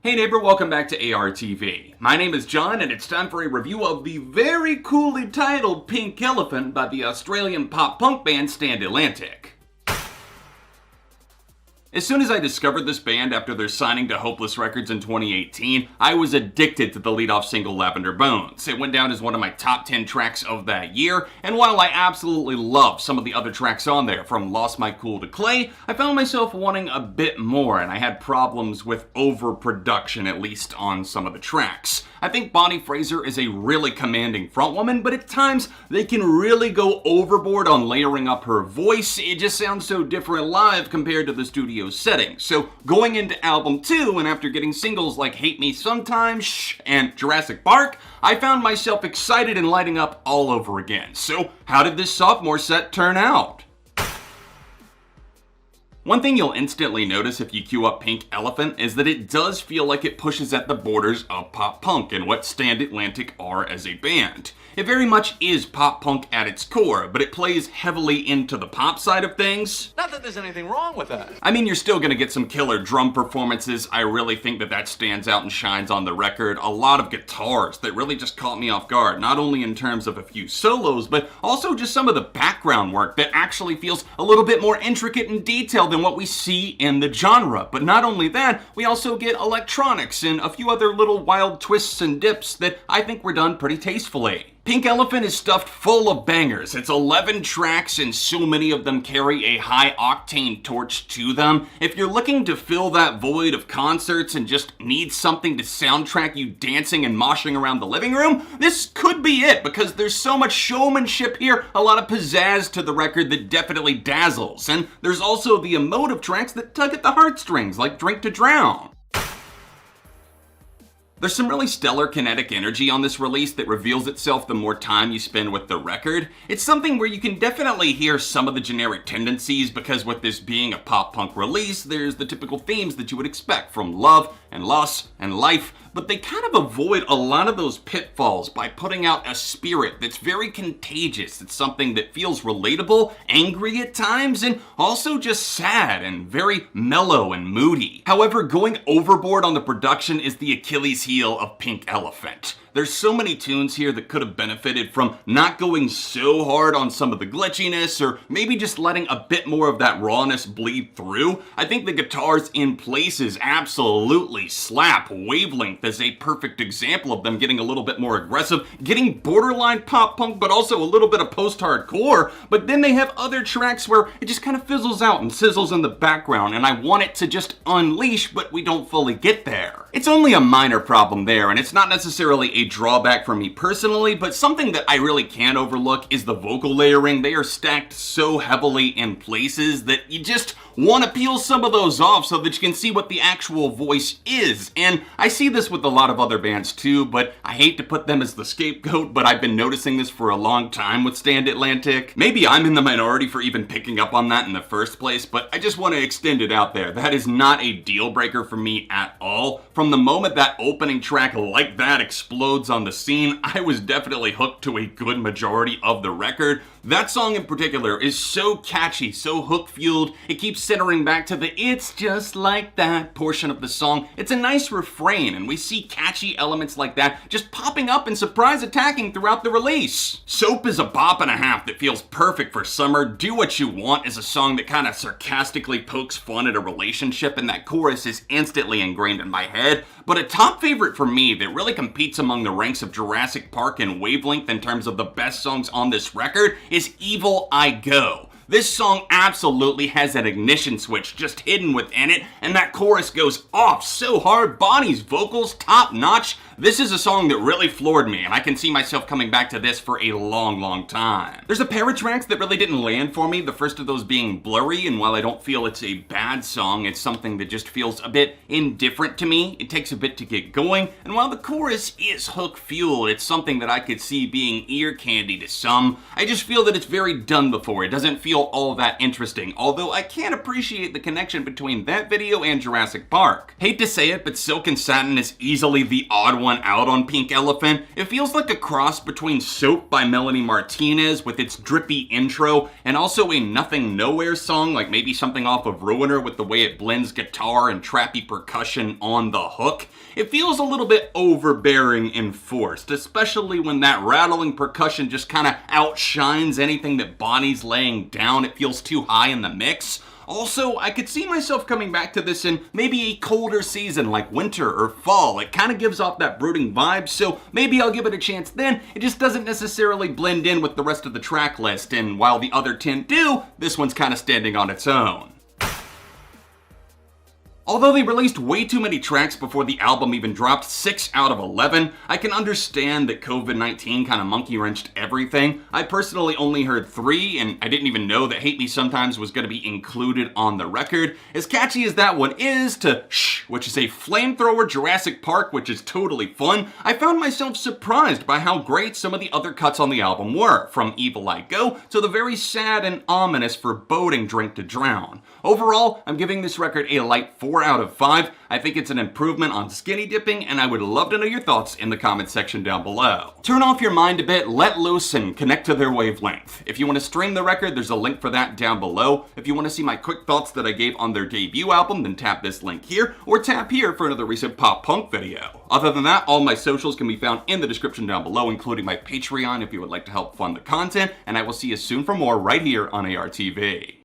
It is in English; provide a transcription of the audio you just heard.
Hey neighbor, welcome back to ARTV. My name is John and it's time for a review of the very coolly titled Pink Elephant by the Australian pop-punk band Stand Atlantic. As soon as I discovered this band after their signing to Hopeless Records in 2018, I was addicted to the lead-off single Lavender Bones. It went down as one of my top 10 tracks of that year, and while I absolutely love some of the other tracks on there, from Lost My Cool to Clay, I found myself wanting a bit more, and I had problems with overproduction, at least on some of the tracks. I think Bonnie Fraser is a really commanding frontwoman, but at times they can really go overboard on layering up her voice. It just sounds so different live compared to the studio setting. So going into album 2, and after getting singles like Hate Me Sometimes, and Jurassic Park, I found myself excited and lighting up all over again. So how did this sophomore set turn out? One thing you'll instantly notice if you queue up Pink Elephant is that it does feel like it pushes at the borders of pop-punk and what Stand Atlantic are as a band. It very much is pop-punk at its core, but it plays heavily into the pop side of things. Not that there's anything wrong with that. I mean, you're still gonna get some killer drum performances. I really think that stands out and shines on the record. A lot of guitars that really just caught me off guard, not only in terms of a few solos, but also just some of the background work that actually feels a little bit more intricate and detailed than what we see in the genre. But not only that, we also get electronics and a few other little wild twists and dips that I think were done pretty tastefully. Pink Elephant is stuffed full of bangers. It's 11 tracks and so many of them carry a high octane torch to them. If you're looking to fill that void of concerts and just need something to soundtrack you dancing and moshing around the living room, this could be it, because there's so much showmanship here, a lot of pizzazz to the record that definitely dazzles. And there's also the emotive tracks that tug at the heartstrings, like Drink to Drown. There's some really stellar kinetic energy on this release that reveals itself the more time you spend with the record. It's something where you can definitely hear some of the generic tendencies, because with this being a pop-punk release, there's the typical themes that you would expect from love and loss and life, but they kind of avoid a lot of those pitfalls by putting out a spirit that's very contagious. It's something that feels relatable, angry at times, and also just sad and very mellow and moody. However, going overboard on the production is the Achilles heel of Pink Elephant. There's so many tunes here that could have benefited from not going so hard on some of the glitchiness, or maybe just letting a bit more of that rawness bleed through. I think the guitars in places absolutely slap. Wavelength is a perfect example of them getting a little bit more aggressive, getting borderline pop-punk, but also a little bit of post-hardcore. But then they have other tracks where it just kind of fizzles out and sizzles in the background, and I want it to just unleash, but we don't fully get there. It's only a minor problem there, and it's not necessarily a drawback for me personally, but something that I really can't overlook is the vocal layering. They are stacked so heavily in places that you just want to peel some of those off so that you can see what the actual voice is. And I see this with a lot of other bands too, but I hate to put them as the scapegoat, but I've been noticing this for a long time with Stand Atlantic. Maybe I'm in the minority for even picking up on that in the first place, but I just want to extend it out there. That is not a deal breaker for me at all. From the moment that opening track like that explodes on the scene, I was definitely hooked to a good majority of the record. That song in particular is so catchy, so hook-fueled, it keeps centering back to the "it's just like that" portion of the song. It's a nice refrain, and we see catchy elements like that just popping up and surprise attacking throughout the release. Soap is a bop and a half that feels perfect for summer. Do What You Want is a song that kind of sarcastically pokes fun at a relationship, and that chorus is instantly ingrained in my head. But a top favorite for me that really competes among the ranks of Jurassic Park and Wavelength in terms of the best songs on this record is Eviligo. This song absolutely has that ignition switch just hidden within it, and that chorus goes off so hard. Bonnie's vocals, top notch. This is a song that really floored me, and I can see myself coming back to this for a long, long time. There's a pair of tracks that really didn't land for me, the first of those being Blurry, and while I don't feel it's a bad song, it's something that just feels a bit indifferent to me. It takes a bit to get going, and while the chorus is hook-fueled, it's something that I could see being ear candy to some. I just feel that it's very done before. It doesn't feel all that interesting, although I can appreciate the connection between that video and Jurassic Park. Hate to say it, but Silk and Satin is easily the odd one going out on Pink Elephant. It feels like a cross between Soap by Melanie Martinez with its drippy intro and also a Nothing Nowhere song, like maybe something off of Ruiner with the way it blends guitar and trappy percussion on the hook. It feels a little bit overbearing and forced, especially when that rattling percussion just kind of outshines anything that Bonnie's laying down. It feels too high in the mix. Also, I could see myself coming back to this in maybe a colder season like winter or fall. It kind of gives off that brooding vibe, so maybe I'll give it a chance then. It just doesn't necessarily blend in with the rest of the track list, and while the other 10 do, this one's kind of standing on its own. Although they released way too many tracks before the album even dropped, 6 out of 11, I can understand that COVID-19 kind of monkey-wrenched everything. I personally only heard 3, and I didn't even know that Hate Me Sometimes was going to be included on the record. As catchy as that one is, to Shh, which is a flamethrower Jurassic Park, which is totally fun, I found myself surprised by how great some of the other cuts on the album were, from Eviligo to the very sad and ominous foreboding Drink to Drown. Overall, I'm giving this record a light 4 out of 5. I think it's an improvement on Skinny Dipping, and I would love to know your thoughts in the comment section down below. Turn off your mind a bit, let loose, and connect to their wavelength. If you want to stream the record, there's a link for that down below. If you want to see my quick thoughts that I gave on their debut album, then tap this link here, or tap here for another recent pop punk video. Other than that, all my socials can be found in the description down below, including my Patreon if you would like to help fund the content, and I will see you soon for more right here on ARTV.